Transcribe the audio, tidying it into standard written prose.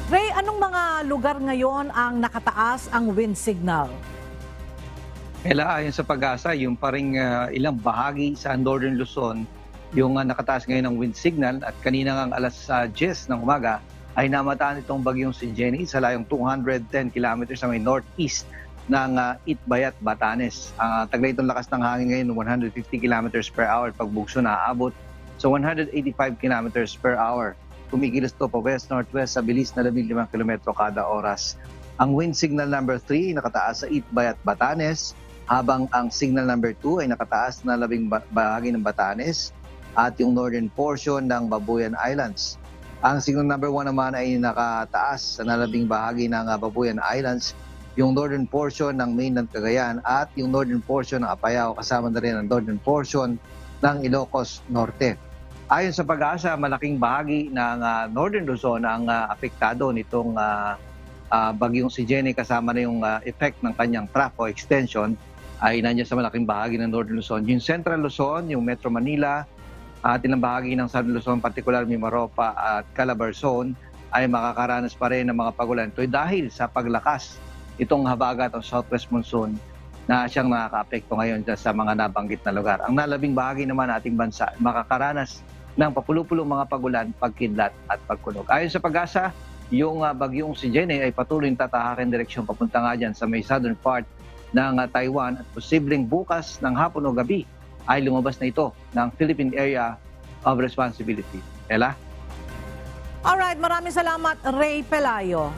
Ray, anong mga lugar ngayon ang nakataas ang wind signal? Kaya ayon sa Pag-asa, yung paring ilang bahagi sa Northern Luzon, yung nakataas ngayon ng wind signal at kanina ng alas 10 ng umaga ay namataan itong bagyong si Jenny sa layong 210 kilometers sa may northeast ng Itbayat, Batanes. Taglay itong lakas ng hangin ngayon 150 kilometers per hour. Pagbugso na aabot sa 185 kilometers per hour. Kumikilos to pa west-northwest sa bilis na 15 kilometro kada oras. Ang wind signal number 3 nakataas sa Itbayat, Batanes, habang ang signal number 2 ay nakataas na labing bahagi ng Batanes at yung northern portion ng Babuyan Islands. Ang signal number 1 naman ay nakataas sa nalabing bahagi ng Babuyan Islands, yung northern portion ng mainland Cagayan at yung northern portion ng Apayao, kasama na rin ang northern portion ng Ilocos Norte. Ayon sa Pag-asa, malaking bahagi ng northern Luzon ang apektado nitong bagyong si Jenny, kasama na yung effect ng kanyang trough o extension ay nandiyan sa malaking bahagi ng northern Luzon. Yung central Luzon, yung Metro Manila, at ilang bahagi ng southern Luzon, particular Mimaropa at Calabarzon, ay makakaranas pa rin ng mga pagulan. Ito ay dahil sa paglakas itong habagat o southwest monsoon na siyang nakaka-apekto ngayon sa mga nabanggit na lugar. Ang nalabing bahagi naman ating bansa makakaranas ng papulupulong mga pagulan, pagkidlat at pagkulog. Ayon sa Pag-asa, yung bagyong si Jenny ay patuloy tatahakin direksyon papunta nga dyan sa may southern part ng Taiwan at posibleng bukas ng hapon o gabi ay lumabas na ito ng Philippine Area of Responsibility. Ella? Alright, maraming salamat, Ray Pelayo.